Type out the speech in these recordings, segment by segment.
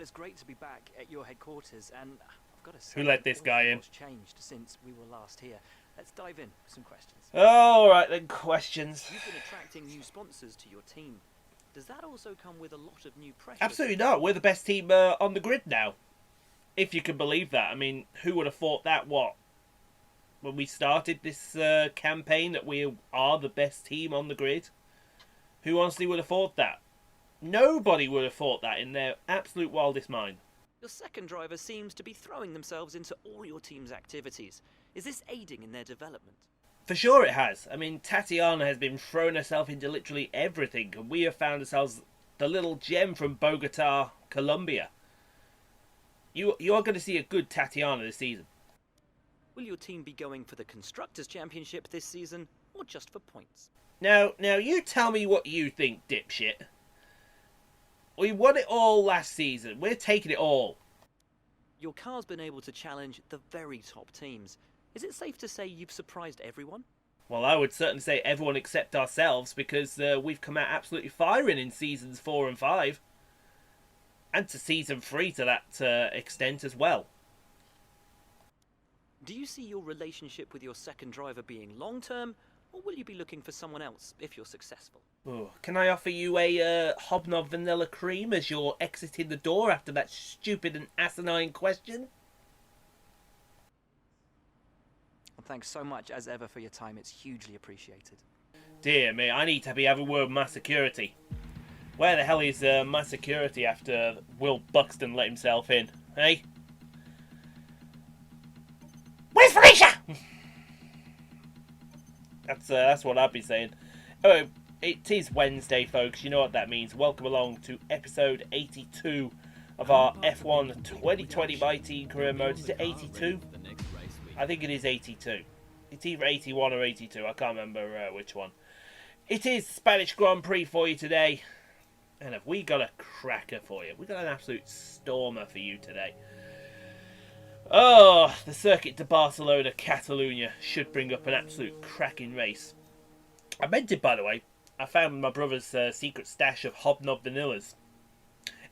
it's great to be back at your headquarters, and I've got to say, Who let this guy in? What's changed since we were last here? Let's dive in with some questions. All right then, questions. You've been attracting new sponsors to your team. Does that also come with a lot of new pressure? Absolutely not. We're the best team on the grid now. If you can believe that. I mean, who would have thought that, when we started this campaign, that we are the best team on the grid? Who honestly would have thought that? Nobody would have thought that in their absolute wildest mind. Your second driver seems to be throwing themselves into all your team's activities. Is this aiding in their development? For sure it has. I mean, Tatiana has been throwing herself into literally everything, and we have found ourselves the little gem from Bogota, Colombia. You are going to see a good Tatiana this season. Will your team be going for the Constructors' Championship this season, or just for points? Now, you tell me what you think, dipshit. We won it all last season. We're taking it all. Your car's been able to challenge the very top teams. Is it safe to say you've surprised everyone? Well, I would certainly say everyone except ourselves, because we've come out absolutely firing in seasons 4 and 5. And to season 3 to that extent as well. Do you see your relationship with your second driver being long-term, or will you be looking for someone else if you're successful? Ooh, can I offer you a hobnob vanilla cream as you're exiting the door after that stupid and asinine question? Well, thanks so much as ever for your time. It's hugely appreciated. Dear me, I need to be having a word with my security. Where the hell is my security after Will Buxton let himself in? Hey? Where's Felicia? That's what I'd be saying. Oh, it is Wednesday, folks. You know what that means. Welcome along to episode 82 of our F1 2020 by Team Career Mode. Is it 82? I think it is 82. It's either 81 or 82. I can't remember which one. It is Spanish Grand Prix for you today. And have we got a cracker for you? We've got an absolute stormer for you today. Oh, the Circuit de Barcelona-Cataluyna should bring up an absolute cracking race. I meant it, by the way. I found my brother's secret stash of hobnob vanillas.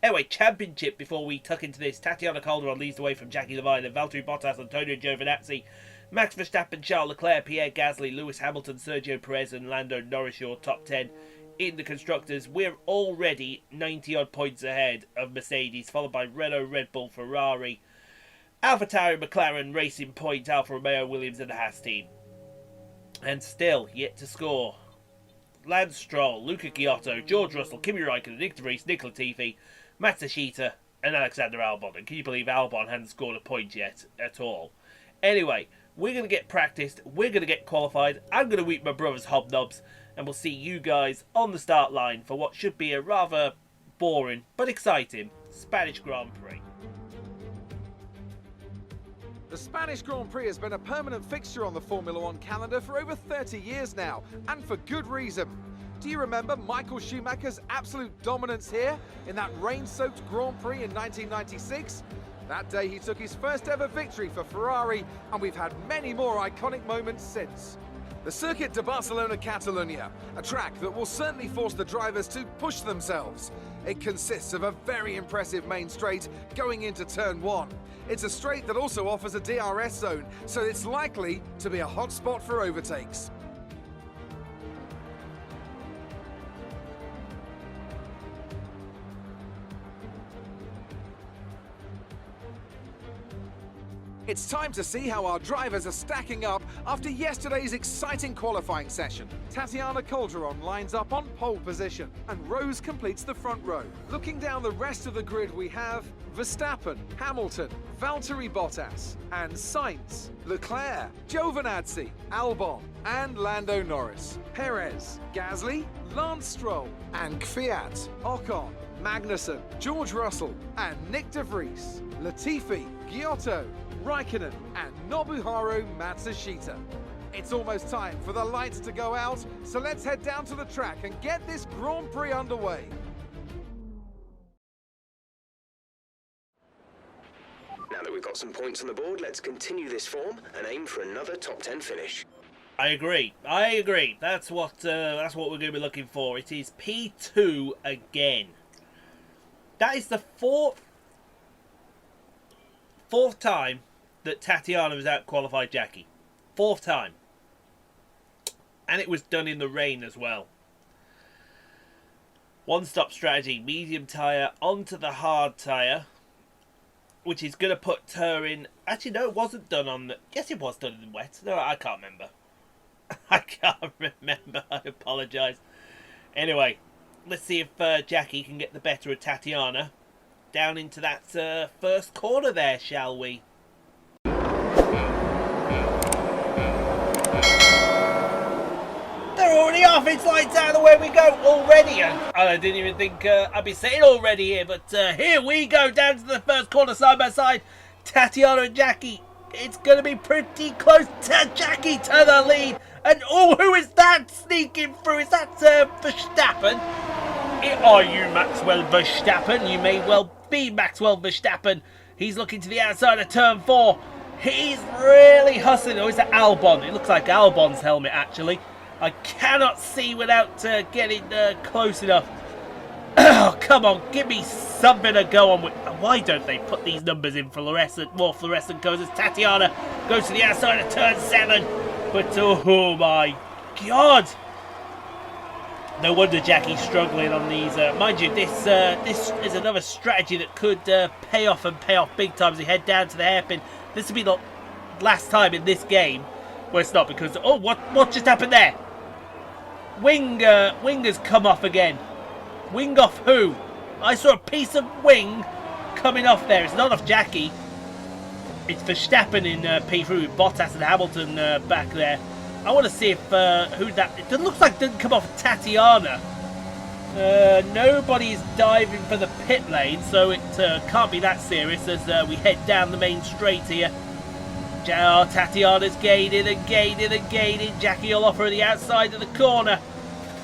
Anyway, championship before we tuck into this. Tatiana Calderon leads the way from Jackie Levine and Valtteri Bottas, Antonio Giovinazzi, Max Verstappen, Charles Leclerc, Pierre Gasly, Lewis Hamilton, Sergio Perez and Lando Norris, your top 10. In the Constructors, we're already 90-odd points ahead of Mercedes, followed by Renault, Red Bull, Ferrari, AlphaTauri, McLaren, Racing Point, Alfa Romeo, Williams and the Haas team. And still yet to score. Lance Stroll, Luca Giotto, George Russell, Kimi Raikkonen, Nick De Vries, Nick Latifi, Matsushita and Alexander Albon. And can you believe Albon hadn't scored a point yet at all? Anyway, we're going to get practiced, we're going to get qualified, I'm going to eat my brother's hobnobs, and we'll see you guys on the start line for what should be a rather boring but exciting Spanish Grand Prix. The Spanish Grand Prix has been a permanent fixture on the Formula One calendar for over 30 years now, and for good reason. Do you remember Michael Schumacher's absolute dominance here in that rain-soaked Grand Prix in 1996? That day he took his first ever victory for Ferrari, and we've had many more iconic moments since. The Circuit de Barcelona-Catalunya, a track that will certainly force the drivers to push themselves. It consists of a very impressive main straight going into turn 1. It's a straight that also offers a DRS zone, so it's likely to be a hot spot for overtakes. It's time to see how our drivers are stacking up after yesterday's exciting qualifying session. Tatiana Calderon lines up on pole position, and Rose completes the front row. Looking down the rest of the grid, we have Verstappen, Hamilton, Valtteri Bottas, and Sainz, Leclerc, Giovinazzi, Albon, and Lando Norris, Perez, Gasly, Lance Stroll, and Kvyat, Ocon, Magnussen, George Russell, and Nick De Vries, Latifi, Giotto, Raikkonen and Nobuharu Matsushita. It's almost time for the lights to go out, so let's head down to the track and get this Grand Prix underway. Now that we've got some points on the board, let's continue this form and aim for another top 10 finish. I agree. That's what we're going to be looking for. It is P2 again. That is the fourth fourth time that Tatiana has out-qualified Jackie. Fourth time. And it was done in the rain as well. One-stop strategy, medium tyre onto the hard tyre, which is going to put her in... Actually, no, it wasn't done on the... Yes, it was done in wet. No, I can't remember. I can't remember. I apologise. Anyway, let's see if Jackie can get the better of Tatiana down into that first corner there, shall we? They're already off. It's lights out, away we go already. And I didn't even think I'd be saying already here, but here we go down to the first corner side by side. Tatiana and Jackie. It's going to be pretty close to Jackie to the lead. And oh, who is that sneaking through? Is that Verstappen? Are you Maxwell Verstappen? You may well be Maxwell Verstappen. He's looking to the outside of turn 4. He's really hustling. Oh, is that Albon? It looks like Albon's helmet, actually. I cannot see without getting close enough. Oh, come on, give me something to go on with. Why don't they put these numbers in fluorescent, more fluorescent colours as Tatiana goes to the outside of turn 7. But oh my God. No wonder Jackie's struggling on these. Mind you, this is another strategy that could pay off and pay off big time as we head down to the hairpin. This will be the last time in this game. Well, it's not because... Oh, what just happened there? Wing has come off again. Wing off who? I saw a piece of wing coming off there. It's not off Jackie. It's Verstappen in P3 with Bottas and Hamilton back there. I want to see if who that... It looks like it didn't come off Tatiana. Nobody's diving for the pit lane, so it can't be that serious as we head down the main straight here. Tatiana's gaining and gaining and gaining. Jackie will offer the outside of the corner.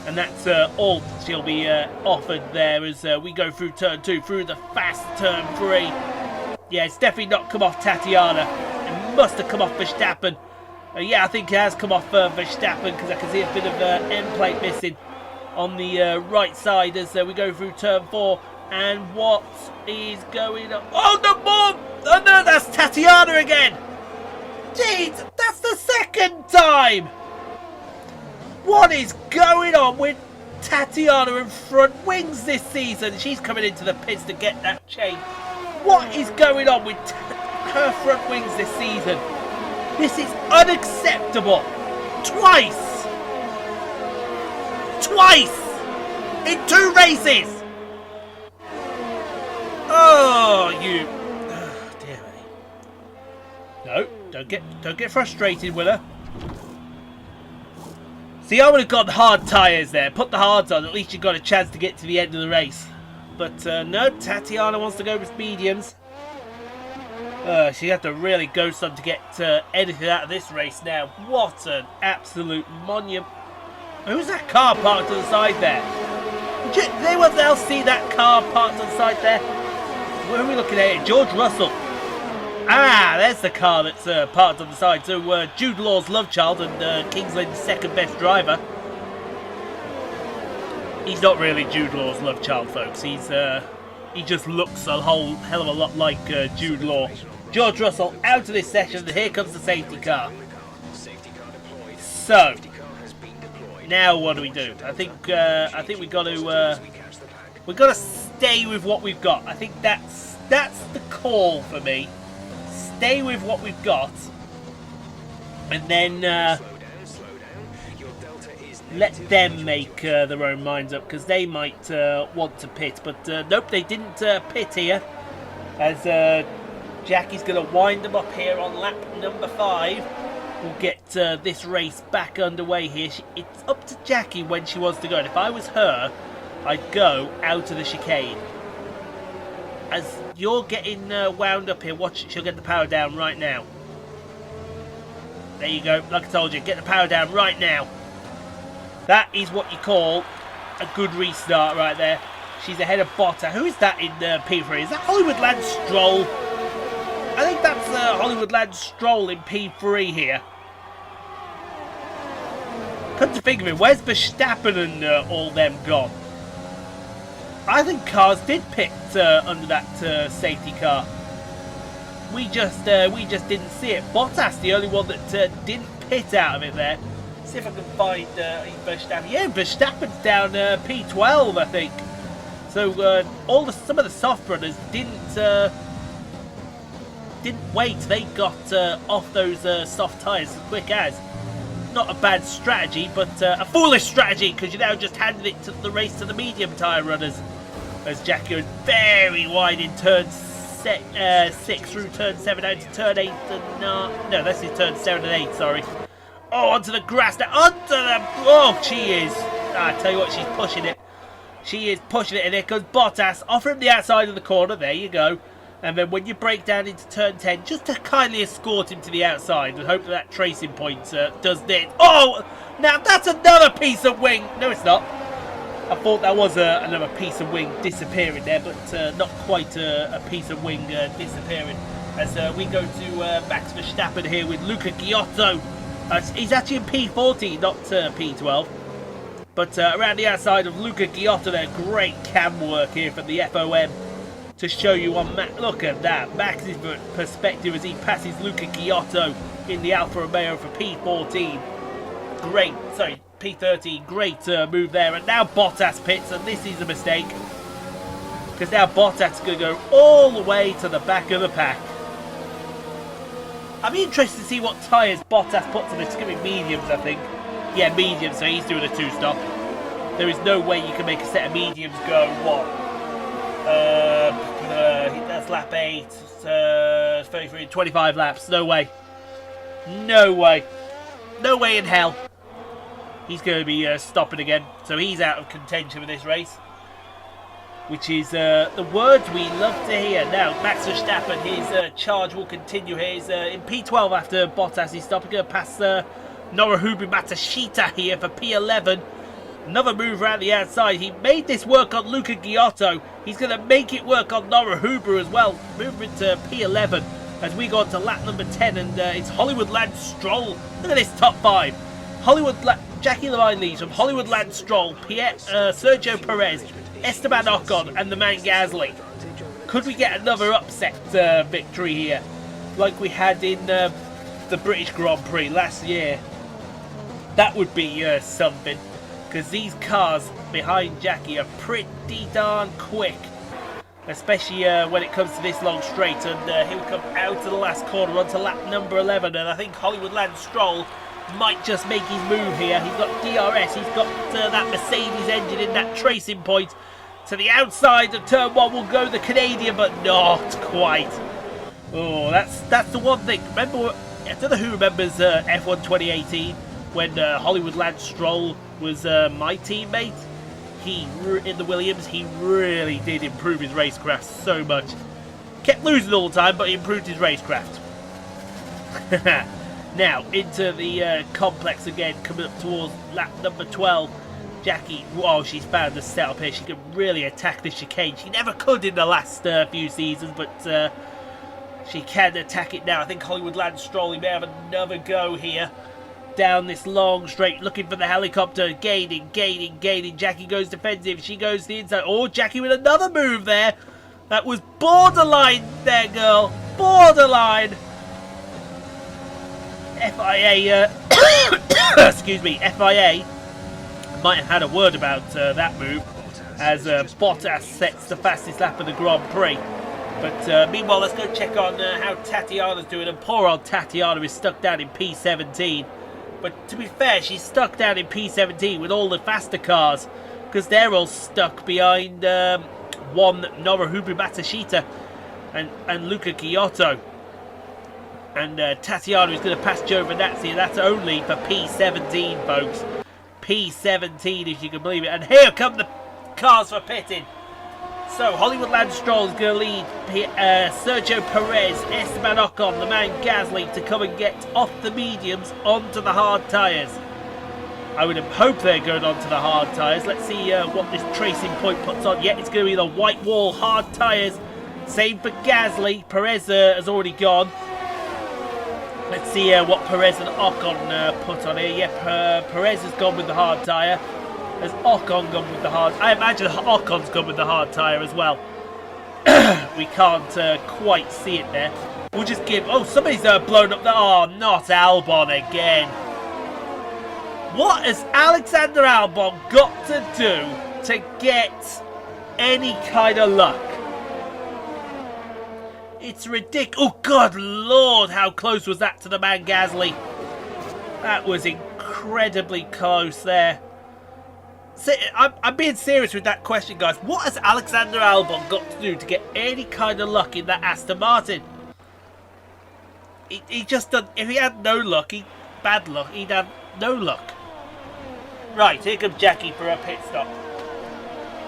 And that's all she'll be offered there as we go through turn 2, through the fast turn 3. Yeah, it's definitely not come off Tatiana. It must have come off Verstappen. Yeah, I think it has come off Verstappen because I can see a bit of end plate missing on the right side as we go through turn 4. And what is going on? Oh, no more! Oh, no, that's Tatiana again! Jeez, that's the second time! What is going on with Tatiana and front wings this season? She's coming into the pits to get that chain. What is going on with her front wings this season? This is unacceptable. Twice! Twice! In 2 races! Oh, you... Oh, dear me. No, don't get frustrated with her. See, I would have got hard tyres there. Put the hards on, at least you got a chance to get to the end of the race. But no, Tatiana wants to go with mediums. She had to really go some to get anything out of this race now. What an absolute monument. Who's that car parked to the side there? Did anyone else see that car parked to the side there? Where are we looking at here? George Russell. Ah, there's the car that's parked on the side. So Jude Law's love child and Kingsland's second best driver. He's not really Jude Law's love child, folks. He just looks a whole hell of a lot like Jude Law. George Russell out of this session, and here comes the safety car. So now what do we do? I think we got to stay with what we've got. I think that's the call for me. Stay with what we've got, and then let them make their own minds up, because they might want to pit. But nope, they didn't pit here, as Jackie's going to wind them up here on lap number 5. We'll get this race back underway here. It's up to Jackie when she wants to go, and if I was her, I'd go out of the chicane. As you're getting wound up here, watch, she'll get the power down right now. There you go, like I told you, get the power down right now. That is what you call a good restart right there. She's ahead of Bottas. Who is that in P3? Is that Hollywood Lance Stroll? I think that's Hollywood Lance Stroll in P3 here. Come to think of it, where's Verstappen and all them gone? I think cars did pit under that safety car. we just didn't see it. Bottas, the only one that didn't pit out of it there. See if I can find Verstappen. Yeah, Verstappen's down P12, I think. So some of the soft runners didn't wait. They got off those soft tyres as quick as. Not a bad strategy, but a foolish strategy, because you now just handed it to the race to the medium tyre runners. As Jackie goes very wide in turn 6 through turn 7 out to turn 8 and no, that's his turn 7 and 8, sorry. Oh, onto the grass now, oh, she is. I tell you what, she's pushing it. She is pushing it, and there goes Bottas, off from the outside of the corner, there you go. And then when you break down into turn 10, just to kindly escort him to the outside and hope that tracing point does this. Oh, now that's another piece of wing. No, it's not. I thought that was another piece of wing disappearing there, but not quite a piece of wing disappearing. As we go to Max Verstappen here with Luca Giotto. He's actually in P14, not P12. But around the outside of Luca Giotto there, great cam work here from the FOM to show you on Max. Look at that, Max's perspective as he passes Luca Giotto in the Alfa Romeo for P14. Great, sorry, P13, great move there. And now Bottas pits, and this is a mistake. Because now Bottas is going to go all the way to the back of the pack. I'm interested to see what tyres Bottas puts on. It's going to be mediums, I think. Yeah, mediums, so he's doing a 2-stop. There is no way you can make a set of mediums go, what? That's lap 8, 33, 25 laps. No way. No way. No way in hell. He's going to be stopping again. So he's out of contention for this race. Which is the words we love to hear. Now, Max Verstappen, his charge will continue here. He's in P12 after Bottas. He's stopping. Going to pass Noruhubu Matsushita here for P11. Another move around the outside. He made this work on Luca Giotto. He's going to make it work on Noruhubu as well. Moving to P11 as we go on to lap number 10. And it's Hollywood Lance Stroll. Look at this top 5. Jackie Levine leads from Hollywood Lance Stroll, Sergio Perez, Esteban Ocon and the man Gasly. Could we get another upset victory here like we had in the British Grand Prix last year? That would be something, because these cars behind Jackie are pretty darn quick, especially when it comes to this long straight. And here we come out of the last corner onto lap number 11, and I think Hollywood Lance Stroll might just make his move here. He's got DRS, he's got that Mercedes engine in that tracing point. To the outside of turn 1 will go the Canadian, but not quite. Oh, that's the one thing. Remember, I don't know who remembers F1 2018 when Hollywood Lance Stroll was my teammate. In the Williams, he really did improve his racecraft so much. Kept losing all the time, but he improved his racecraft. Now, into the complex again, coming up towards lap number 12. Jackie, oh, she's found the setup here. She can really attack the chicane. She never could in the last few seasons, but she can attack it now. I think Hollywood Lance Stroll, he may have another go here. Down this long straight, looking for the helicopter. Gaining. Jackie goes defensive. She goes to the inside. Oh, Jackie with another move there. That was borderline there, girl. Borderline. FIA, excuse me, FIA might have had a word about that move as Bottas sets the fastest lap of the Grand Prix. But meanwhile, let's go check on how Tatiana's doing. And poor old Tatiana is stuck down in P17. But to be fair, she's stuck down in P17 with all the faster cars, because they're all stuck behind one Noruhubu Matsushita and Luca Giotto. And Tatiana is going to pass Giovinazzi, and that's only for P17, folks. P17, if you can believe it. And here come the cars for pitting. So, Hollywood Lance Stroll is going to lead Sergio Perez, Esteban Ocon, the man Gasly, to come and get off the mediums onto the hard tyres. I would hope they're going onto the hard tyres. Let's see what this tracing point puts on. Yeah, it's going to be the white wall hard tyres. Same for Gasly. Perez has already gone. Let's see what Perez and Ocon put on here. Yeah, Perez has gone with the hard tyre. Has Ocon gone with the hard? I imagine Ocon's gone with the hard tyre as well. We can't quite see it there. We'll just give... Oh, somebody's blown up the... Oh, not Albon again. What has Alexander Albon got to do to get any kind of luck? It's ridiculous. Oh, good Lord, how close was that to the man Gasly? That was incredibly close there. I'm being serious with that question, guys. What has Alexander Albon got to do to get any kind of luck in that Aston Martin? He just done. If he had no luck, bad luck, he'd have no luck. Right, here comes Jackie for a pit stop.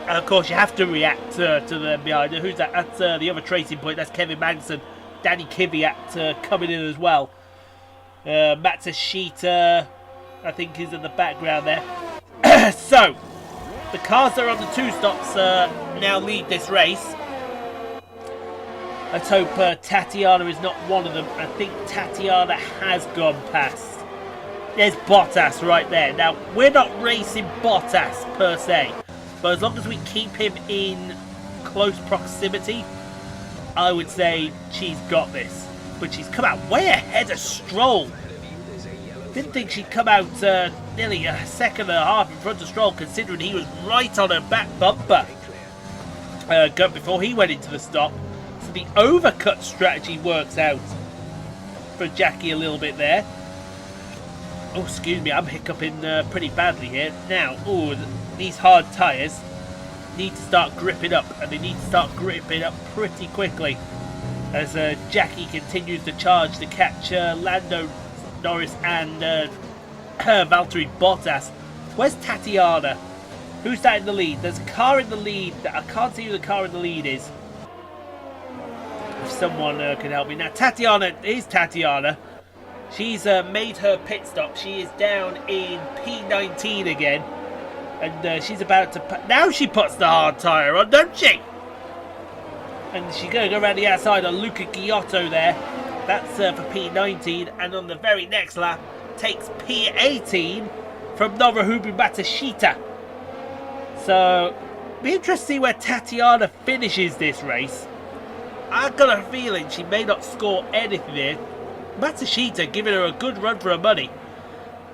And of course, you have to react to them behind her. Who's that? That's the other Tracing Point. That's Kevin Magnussen. Danny Kvyat coming in as well. Matsushita, I think, is in the background there. So, the cars that are on the 2 stops now lead this race. Let's hope Tatiana is not one of them. I think Tatiana has gone past. There's Bottas right there. Now, we're not racing Bottas per se, but as long as we keep him in close proximity, I would say she's got this. But she's come out way ahead of Stroll. Didn't think she'd come out nearly a second and a half in front of Stroll, considering he was right on her back bumper before he went into the stop. So the overcut strategy works out for Jackie a little bit there. Oh, excuse me, I'm hiccuping pretty badly here. Now, these hard tyres need to start gripping up, and they need to start gripping up pretty quickly as Jackie continues to charge to catch Lando Norris and Valtteri Bottas. Where's Tatiana? Who's that in the lead? There's a car in the lead. I can't see who the car in the lead is. If someone can help me. Now, Tatiana is Tatiana. She's made her pit stop. She is down in P19 again. And she's about to... Now she puts the hard tyre on, don't she? And she's going to go around the outside on Luca Giotto there. That's for P19, and on the very next lap takes P18 from Nobuhiro Matsushita. So, be interested to see where Tatiana finishes this race. I've got a feeling she may not score anything here. Matsushita giving her a good run for her money,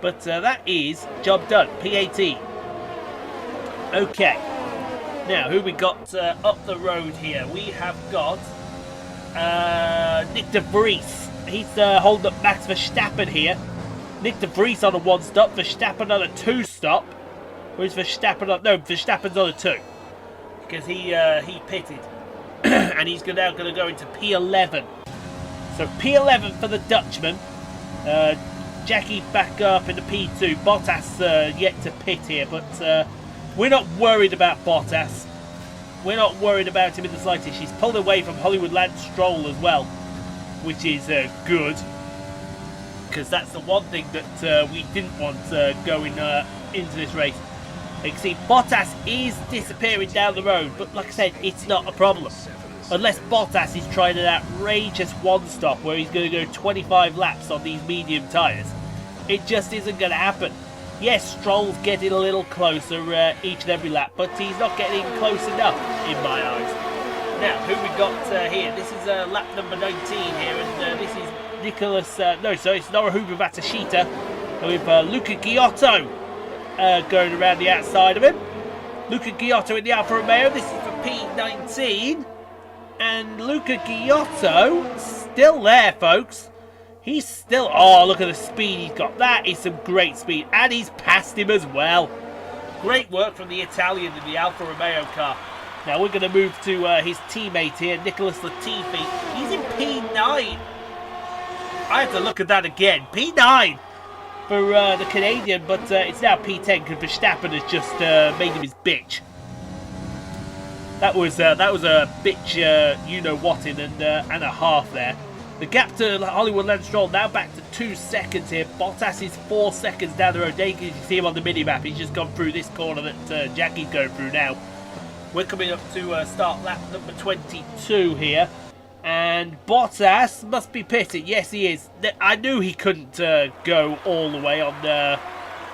but that is job done. P18. Okay, now who we got up the road here? We have got Nick de Vries. He's holding up Max Verstappen here. Nick de Vries on a 1 stop, Verstappen on a 2 stop. Where's Verstappen on? No, Verstappen's on a 2 because he pitted, and he's now going to go into P11. So P11 for the Dutchman. Jackie back up into P2. Bottas yet to pit here, but we're not worried about Bottas. We're not worried about him in the slightest. She's pulled away from Hollywood Lance Stroll as well, which is good, because that's the one thing that we didn't want going into this race. You can see Bottas is disappearing down the road, but like I said, it's not a problem. Unless Bottas is trying an outrageous 1 stop where he's going to go 25 laps on these medium tyres. It just isn't going to happen. Yes, Stroll's getting a little closer each and every lap, but he's not getting close enough in my eyes. Now, who we got here? This is lap number 19 here, and this is Nicholas... it's Nobuhiro Matsushita with Luca Giotto going around the outside of him. Luca Giotto in the Alfa Romeo. This is for P19. And Luca Giotto still there, folks. He's still... Oh, look at the speed he's got. That is some great speed. And he's passed him as well. Great work from the Italian in the Alfa Romeo car. Now we're going to move to his teammate here, Nicholas Latifi. He's in P9. I have to look at that again. P9 for the Canadian, but it's now P10 because Verstappen has just made him his bitch. That was a bitch, you know what, and a half there. The gap to Hollywood Lance Stroll now back to 2 seconds here. Bottas is 4 seconds down the road. There you can see him on the mini-map. He's just gone through this corner that Jackie's going through now. We're coming up to start lap number 22 here. And Bottas must be pitted. Yes, he is. I knew he couldn't go all the way on the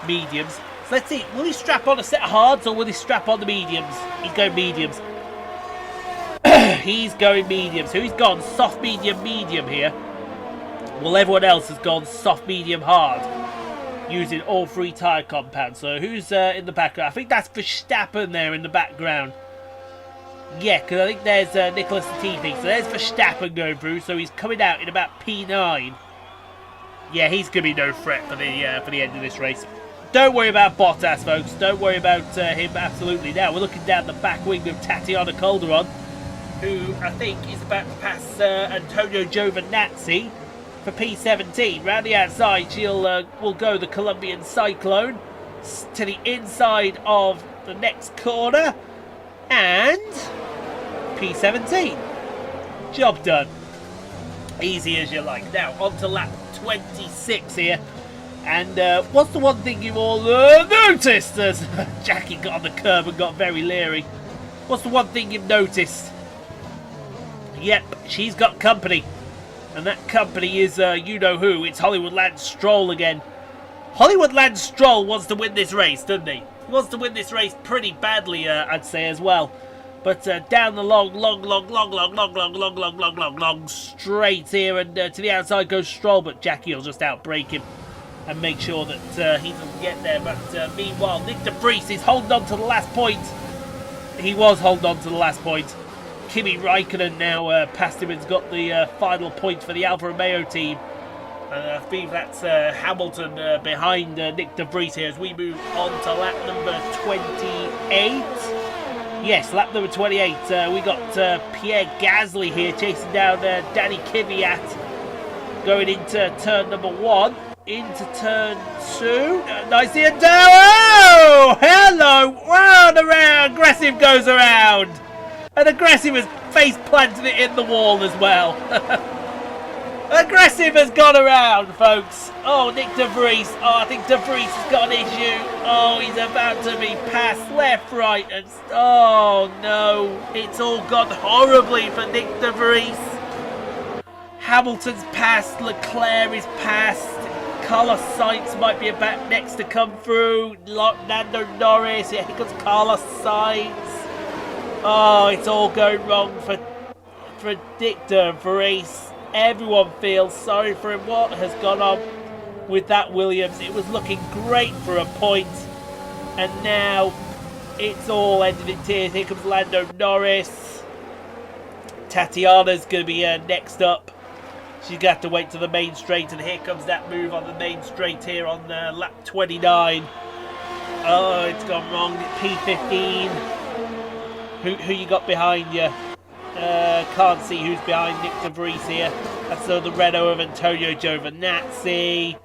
mediums. So let's see. Will he strap on a set of hards or will he strap on the mediums? He's going mediums. he's going medium. So he's gone soft, medium, medium here. While everyone else has gone soft, medium, hard. Using all 3 tyre compounds. So who's in the background? I think that's Verstappen there in the background. Yeah, because I think there's Nicholas Latifi. So there's Verstappen going through. So he's coming out in about P9. Yeah, he's going to be no threat for the end of this race. Don't worry about Bottas, folks. Don't worry about him absolutely. Now we're looking down the back wing of Tatiana Calderon, who I think is about to pass Antonio Giovinazzi for P17. Round the outside, will go the Colombian Cyclone to the inside of the next corner, and P17. Job done. Easy as you like. Now on to lap 26 here. And what's the one thing you've all noticed as Jackie got on the curb and got very leery? What's the one thing you've noticed? Yep, she's got company. And that company is, you know who, it's Hollywood Lance Stroll again. Hollywood Lance Stroll wants to win this race, doesn't he? He wants to win this race pretty badly, I'd say, as well. But down the long straight here, and to the outside goes Stroll, but Jackie will just outbrake him and make sure that he doesn't get there. But meanwhile, Nick de Vries is holding on to the last point. He was holding on to the last point. Kimi Räikkönen now passed him and's got the final point for the Alfa Romeo team. I believe that's Hamilton behind Nick de Vries here as we move on to lap number 28. Yes, lap number 28. We got Pierre Gasly here chasing down Danny Kvyat, going into turn number 1. Into turn 2. Nicely and down. Oh! Hello! Round around. Aggressive goes around. And Aggressive has face planted it in the wall as well. Aggressive has gone around, folks. Oh, Nick de Vries. Oh, I think de Vries has got an issue. Oh, he's about to be passed left, right, and... Oh, no. It's all gone horribly for Nick de Vries. Hamilton's passed. Leclerc is passed. Carlos Sainz might be about next to come through. Lando Norris. Here comes Carlos Sainz. Oh, it's all going wrong for Nick de Vries. Everyone feels sorry for him. What has gone on with that Williams? It was looking great for a point, and now it's all ended in tears. Here comes Lando Norris. Tatiana's going to be next up. She's going to have to wait to the main straight, and here comes that move on the main straight here on lap 29. Oh, it's gone wrong. P15. Who you got behind you? Can't see who's behind Nick de Vries here. That's the Renault of Antonio Giovinazzi.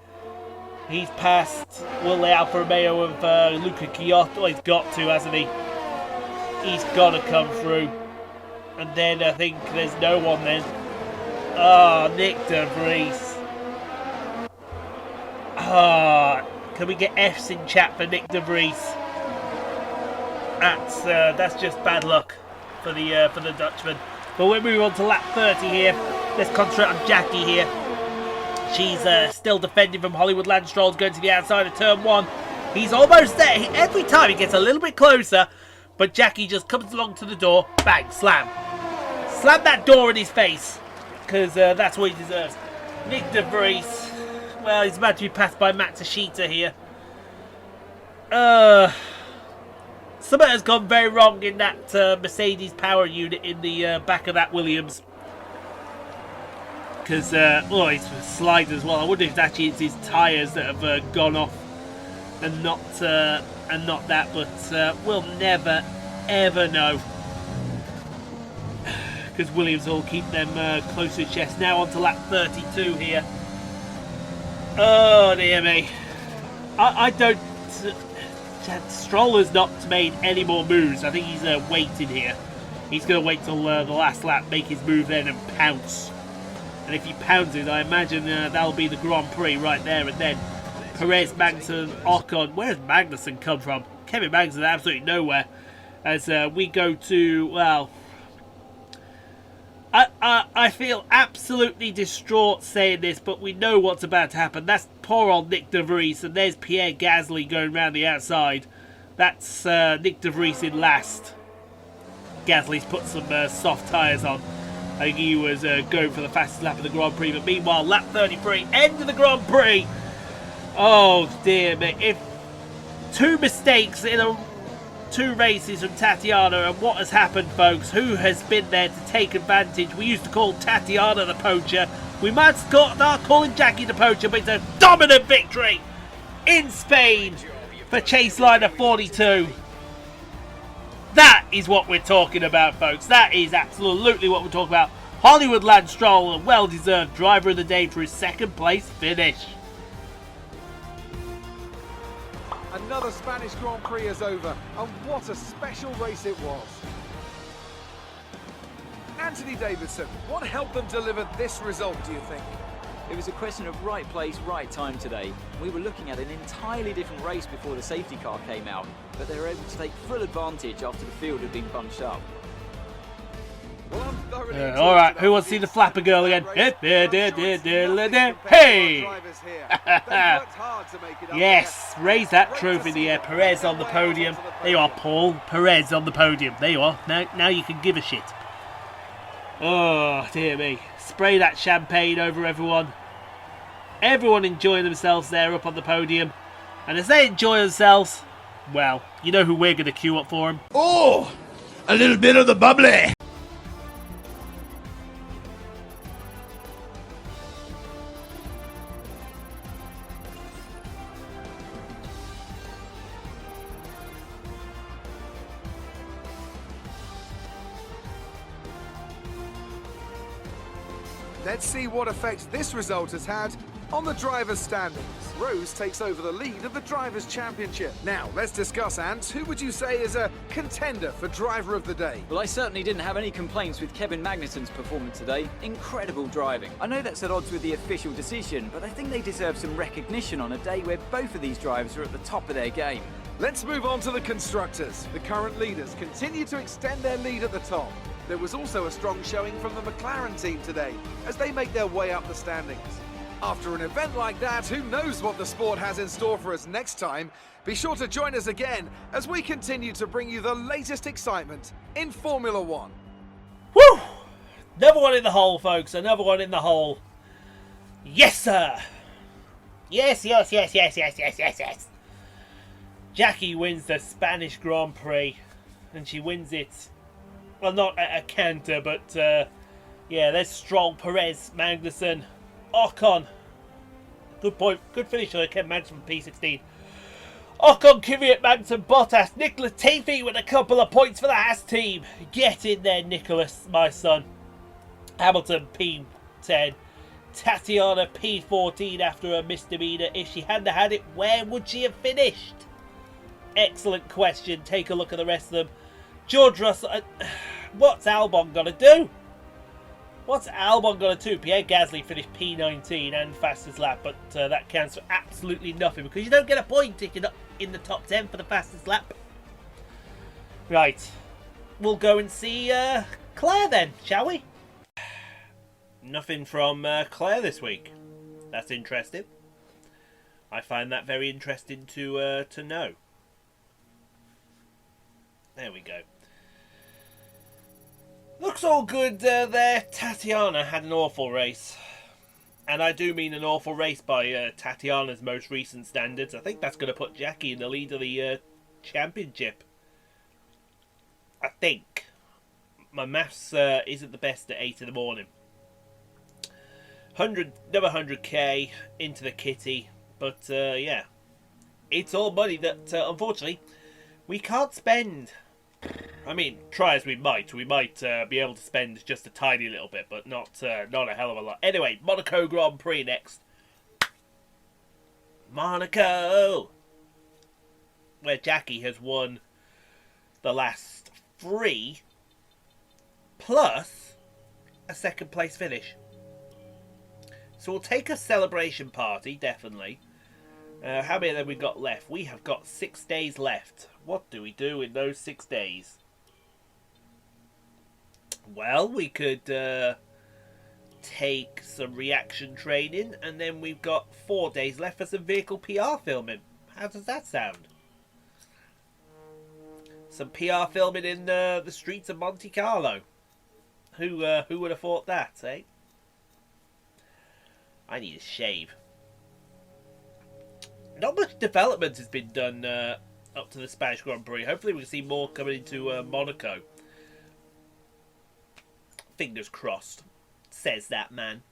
He's passed the Alfa Romeo of Luca Chiotto. Oh, he's got to, hasn't he? He's got to come through. And then I think there's no one then. Oh, Nick de Vries. Can we get F's in chat for Nick de Vries? That's just bad luck for the Dutchman. But we'll move on to lap 30 here. Let's concentrate on Jackie here. She's still defending from Hollywood Lance Stroll's going to the outside of turn 1. He's almost there. Every time he gets a little bit closer, but Jackie just comes along to the door. Bang, slam. Slam that door in his face, because that's what he deserves. Nick de Vries, well, he's about to be passed by Matsushita here. Something has gone very wrong in that Mercedes power unit in the back of that Williams. Because, it's slide as well. I wonder if actually it's his tyres that have gone off and not that. But we'll never, ever know. Because Williams will keep them close to his chest. Now on to lap 32 here. Oh, dear me. I don't... Stroll has not made any more moves. I think he's waiting here. He's going to wait till the last lap, make his move then and pounce. And if he pounces, I imagine that'll be the Grand Prix right there and then. Perez, Magnussen, Ocon. Where has Magnussen come from? Kevin Magnussen absolutely nowhere. As we go to, well... I feel absolutely distraught saying this, but we know what's about to happen. That's poor old Nick de Vries, and there's Pierre Gasly going round the outside. That's Nick de Vries in last. Gasly's put some soft tyres on. I think he was going for the fastest lap of the Grand Prix, but meanwhile, lap 33, end of the Grand Prix. Oh dear me! If two mistakes in two races from Tatiana, and what has happened, folks? Who has been there to take advantage? We used to call Tatiana the poacher. We might start calling Jackie the poacher, but it's a dominant victory in Spain for Chaseliner 42. That is what we're talking about, folks. That is absolutely what we're talking about. Hollywood Lance Stroll, a well-deserved driver of the day for his second place finish. Another Spanish Grand Prix is over, and what a special race it was. Anthony Davidson, what helped them deliver this result, do you think? It was a question of right place, right time today. We were looking at an entirely different race before the safety car came out, but they were able to take full advantage after the field had been bunched up. Well, all right, who wants to see the flapper girl again? Hey! Yes, raise that trophy in the air. Perez on the podium. There you are, Paul. Perez on the podium. There you are. Now you can give a shit. Oh, dear me. Spray that champagne over everyone. Everyone enjoying themselves there up on the podium. And as they enjoy themselves, well, you know who we're going to queue up for them. Oh, a little bit of the bubbly. Let's see what effect this result has had on the drivers' standings. Rose takes over the lead of the Drivers' Championship. Now, let's discuss, Ant. Who would you say is a contender for Driver of the Day? Well, I certainly didn't have any complaints with Kevin Magnussen's performance today. Incredible driving. I know that's at odds with the official decision, but I think they deserve some recognition on a day where both of these drivers are at the top of their game. Let's move on to the constructors. The current leaders continue to extend their lead at the top. There was also a strong showing from the McLaren team today as they make their way up the standings. After an event like that, who knows what the sport has in store for us next time? Be sure to join us again as we continue to bring you the latest excitement in Formula One. Woo! Another one in the hole, folks. Another one in the hole. Yes, sir. Yes. Jackie wins the Spanish Grand Prix, and she wins it. Well, not at a canter, but yeah, there's Stroll, Perez, Magnussen, Ocon. Good point. Good finish on Ken Magnussen from P16. Ocon, Kvyat, Magnussen, Bottas, Nicholas Latifi with a couple of points for the Haas team. Get in there, Nicholas, my son. Hamilton, P10. Tatiana, P14 after a misdemeanor. If she hadn't had it, where would she have finished? Excellent question. Take a look at the rest of them. George Russell, what's Albon going to do? What's Albon going to do? Pierre Gasly finished P19 and fastest lap, but that counts for absolutely nothing because you don't get a point if you're not in the top 10 for the fastest lap. Right, we'll go and see Claire then, shall we? Nothing from Claire this week. That's interesting. I find that very interesting to know. There we go. Looks all good there. Tatiana had an awful race. And I do mean an awful race by Tatiana's most recent standards. I think that's going to put Jackie in the lead of the championship. I think. My maths isn't the best at 8 in the morning. Another 100k into the kitty. But yeah. It's all money that unfortunately we can't spend. I mean, try as we might be able to spend just a tiny little bit, but not a hell of a lot. Anyway, Monaco Grand Prix next. Monaco! Where Jackie has won the last 3, plus a second place finish. So we'll take a celebration party, definitely. How many have we got left? We have got 6 days left. What do we do in those 6 days? Well, we could take some reaction training, and then we've got 4 days left for some vehicle PR filming. How does that sound? Some PR filming in the streets of Monte Carlo. Who would have thought that, eh? I need a shave. Not much development has been done up to the Spanish Grand Prix. Hopefully we can see more coming into Monaco. Fingers crossed, says that man.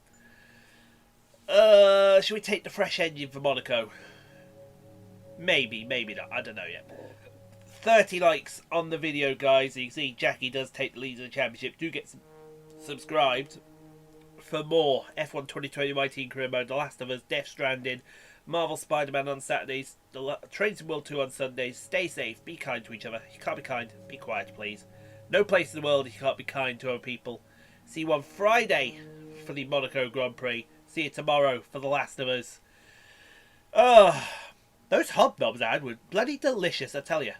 Should we take the fresh engine for Monaco? Maybe, maybe not. I don't know yet. 30 likes on the video, guys. You can see Jackie does take the lead of the championship. Do get subscribed for more F1 2020 My Team Career Mode, The Last of Us, Death Stranding, Marvel Spider-Man on Saturdays, the Trains in World 2 on Sundays. Stay safe, be kind to each other. You can't be kind, be quiet, please. No place in the world you can't be kind to other people. See you on Friday for the Monaco Grand Prix. See you tomorrow for The Last of Us. Those hobnobs I had were bloody delicious, I tell you.